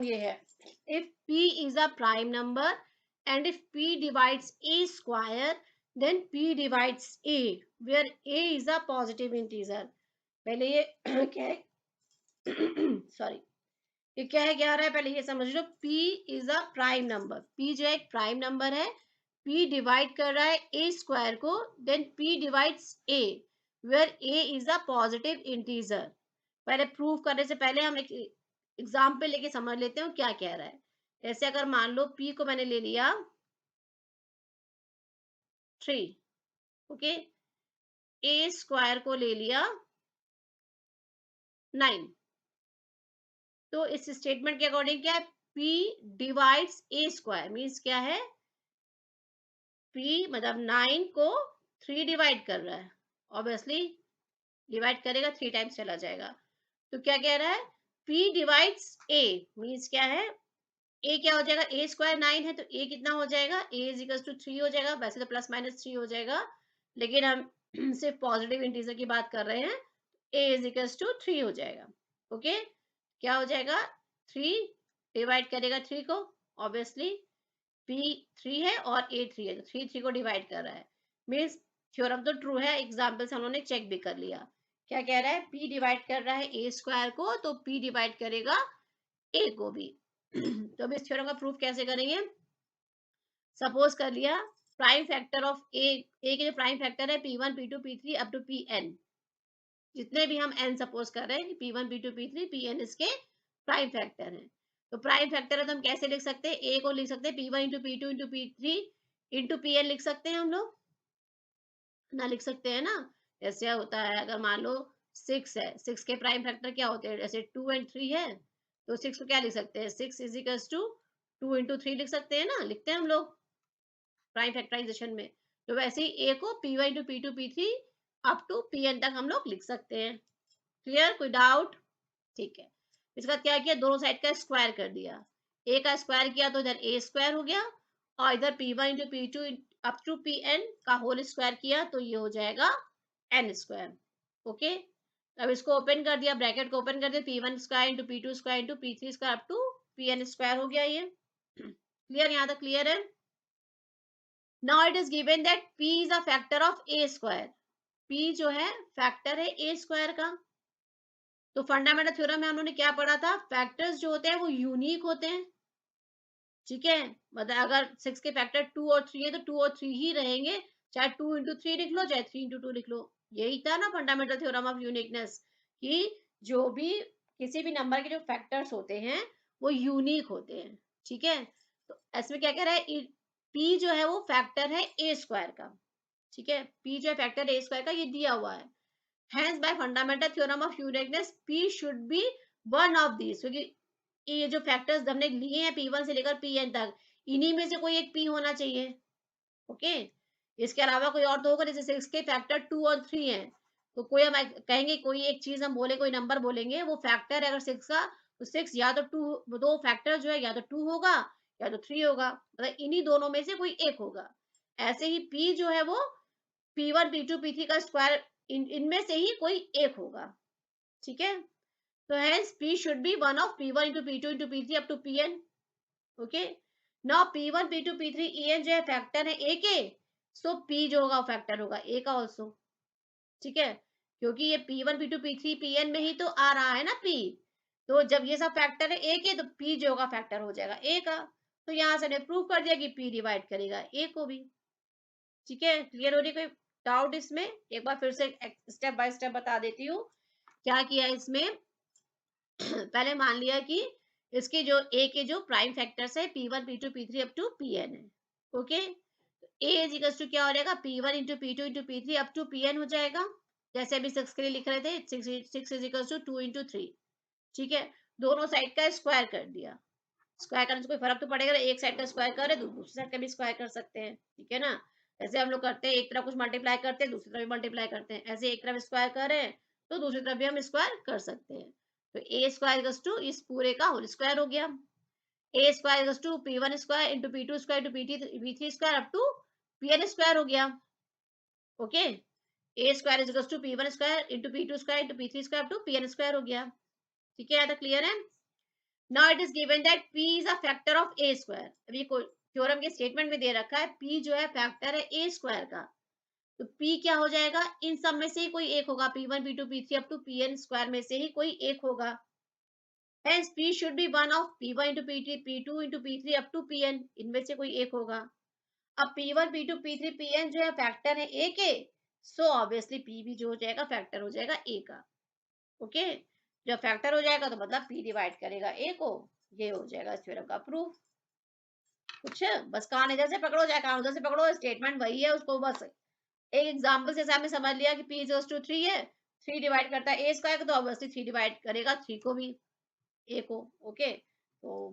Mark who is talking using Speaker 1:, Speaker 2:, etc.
Speaker 1: ये है, if p is a prime number and if p divides a square then p divides a where a is a positive integer. पहले ये क्या है sorry, ये क्या है क्या आ रहा है, पहले ये समझ लो, p is a prime number, p जो है एक प्राइम नंबर है, p डिवाइड कर रहा है a स्क्वायर को, then p divides a where a is a positive integer. पहले प्रूव करने से पहले हम एक एग्जाम्पल लेके समझ लेते हैं क्या कह रहा है। ऐसे अगर मान लो p को मैंने ले लिया 3, ओके, a स्क्वायर को ले लिया 9, तो इस स्टेटमेंट के अकॉर्डिंग क्या है, p divides a square means क्या है, p मतलब 9 को 3 डिवाइड कर रहा है, ऑब्वियसली डिवाइड करेगा 3 टाइम्स चला जाएगा, तो क्या कह रहा है, p डिवाइड्स a मीन्स क्या है, ए क्या हो जाएगा, ए स्क्वायर 9 है तो ए कितना हो जाएगा, ए इज इक्वल टू 3 हो जाएगा, वैसे तो प्लस माइनस 3 हो जाएगा, लेकिन हम सिर्फ पॉजिटिव इंटीजर की बात कर रहे हैं, ए इज इक्वल टू 3 हो जाएगा। ओके, क्या हो जाएगा, 3 डिवाइड करेगा 3 को, ऑब्वियसली पी 3 है और ए 3 है, तो 3 3 को डिवाइड कर रहा है, मीन्स थ्योरम तो ट्रू है, एग्जाम्पल से हम लोगों ने चेक भी कर लिया। क्या कह रहा है, पी डिवाइड कर रहा है ए स्क्वायर को, तो पी डिवाइड करेगा ए को भी। तो अब इस थ्योरम का प्रूफ कैसे करेंगे, सपोज कर लिया प्राइम फैक्टर ऑफ ए के जो प्राइम फैक्टर है p1 p2 p3 up to pn, जितने भी हम n सपोज कर रहे हैं कि p1 p2 p3 pn इसके प्राइम फैक्टर हैं, तो प्राइम फैक्टर है तो हम कैसे लिख सकते हैं, a को लिख सकते हैं p1 into p2 into p3 into pn लिख सकते हैं हम लोग, ना लिख सकते हैं ना। जैसे होता है अगर मान लो 6 है, 6 के प्राइम फैक्टर क्या होते हैं, जैसे 2 एंड 3 है, तो 6 को क्या लिख सकते हैं, 6 इज इक्वल टू 2 इंटू 3 लिख सकते हैं ना, लिखते हैं हम लोग प्राइम फैक्टराइजेशन में। तो वैसे ही ए को p1 into p2 p3 up to pn तक हम लोग लिख सकते हैं। क्लियर, कोई डाउट, ठीक है। इसका क्या किया, दोनों साइड का स्क्वायर कर दिया, ए का स्क्वायर किया तो इधर ए स्क्वायर हो गया, और इधर p1 into p2 up to pn का होल स्क्वायर किया तो ये हो जाएगा n स्क्वायर। ओके, अब इसको ओपन कर दिया, ब्रैकेट को ओपन कर दिया, p1 square into p2 square into p3 square up to pn square हो गया ये। क्लियर, यहाँ तक क्लियर है। Now it is given that p is a factor of a square, p जो है फैक्टर है a स्क्वायर का। तो फंडामेंटल थ्योरम में हम लोगों ने क्या पढ़ा था, फैक्टर्स जो होते हैं वो यूनिक होते हैं, ठीक है, मतलब अगर 6 के फैक्टर 2 और 3 है तो 2 और 3 ही रहेंगे, चाहे 2 इंटू 3 लिख लो चाहे 3 इंटू 2 लिख लो। यही था ना फंडामेंटल थ्योरम ऑफ यूनिकनेस, कि जो भी किसी भी नंबर के जो फैक्टर्स होते हैं वो यूनिक होते हैं, ठीक है। तो इसमें क्या कह रहा है, p जो है वो फैक्टर है a स्क्वायर का, ठीक है, p जो है फैक्टर a स्क्वायर का, ये दिया हुआ है। Hence by fundamental theorem of uniqueness p should be one of these, क्योंकि ये जो फैक्टर्स हमने लिए हैं p1 से लेकर pn तक, इन्हीं में से कोई एक p होना चाहिए। ओके, इसके अलावा कोई और तो होगा, जैसे 6 के फैक्टर 2 और 3 हैं, तो कोई हम कहेंगे, कोई एक चीज हम बोले, कोई नंबर बोलेंगे वो फैक्टर है अगर 6 का, तो 6 या तो 2, दो फैक्टर जो है या तो 2 होगा या तो 3 होगा, मतलब इन्हीं दोनों में से कोई एक होगा। ऐसे ही p जो है वो p1 p2 p3 का स्क्वायर, इनमें से ही कोई एक होगा, ठीक है। तो hence p should be one of p1 into p2 into p3 up to pn। Okay, now p1 p2 p3 en जो है फैक्टर है a के, सो p जो होगा फैक्टर होगा a का ऑल्सो, ठीक है, क्योंकि ये p1 p2 p3 pn में ही तो आ रहा है ना p, तो जब ये सब फैक्टर है a के तो p जो होगा फैक्टर हो जाएगा a का। तो यहाँ से हमने प्रूव कर दिया कि p डिवाइड करेगा a को भी, ठीक है। क्लियर हो रही, कोई डाउट इसमें, एक बार फिर से स्टेप बाय स्टेप बता देती हूँ क्या किया इसमें। पहले मान लिया कि इसके जो a के जो प्राइम फैक्टर्स है p1 p2 p3 up to pn है, okay, a is equal to क्या हो जाएगा, p1 into p2 into p3 up to pn हो जाएगा, जैसे अभी 6 के लिए लिख रहे थे, 6 इज इक्वल टू 2 इंटू 3, ठीक है। दोनों साइड का स्क्वायर कर दिया, स्क्वायर करने से कोई फर्क तो पड़ेगा, एक साइड का स्क्वायर करे तो दूसरी साइड का भी स्क्वायर कर सकते हैं, ठीक है ना। जैसे हम लोग करते हैं, एक तरफ कुछ मल्टीप्लाई करते हैं दूसरी तरफ भी मल्टीप्लाई करते हैं, ऐसे एक तरफ स्क्वायर करें तो दूसरी तरफ भी हम स्क्वायर कर सकते हैं। तो ए स्क्वायर टू इस पूरे का होल स्क्वायर हो गया, a square to p1 square into p2 square into p3 square up to pn square हो गया। Okay, a square is to p1 square into p2 square into p3 square up to pn square हो गया, ठीक है, यहाँ तक clear है। Now it is given that p is a factor of a square. अभी कोई थ्योरम के स्टेटमेंट में दे रखा है p जो है फैक्टर है a स्क्वायर का, तो p क्या हो जाएगा, इन सब में से ही कोई एक होगा, p1 p2 p3 up to pn square में से ही कोई एक होगा। Hence p should be one of p1 into p3 p2 into p3 up to pn, इनमें से कोई एक होगा। अब p1 p2 p3 pn जो है फैक्टर है a के, सो ऑब्वियसली p भी जो हो जाएगा फैक्टर हो जाएगा a का। ओके, जब फैक्टर हो जाएगा तो मतलब p डिवाइड करेगा a को। ये हो जाएगा इस थ्योरम का प्रूफ। कुछ बस कान इधर से पकड़ो चाहे कान उधर से पकड़ो, स्टेटमेंट वही है, उसको बस एक एग्जांपल से हमने समझ लिया कि p इज टू 3 है, 3 डिवाइड करता है a स्क्वायर को, तो ऑब्वियसली 3 डिवाइड करेगा 3 को भी, a को। ओके, तो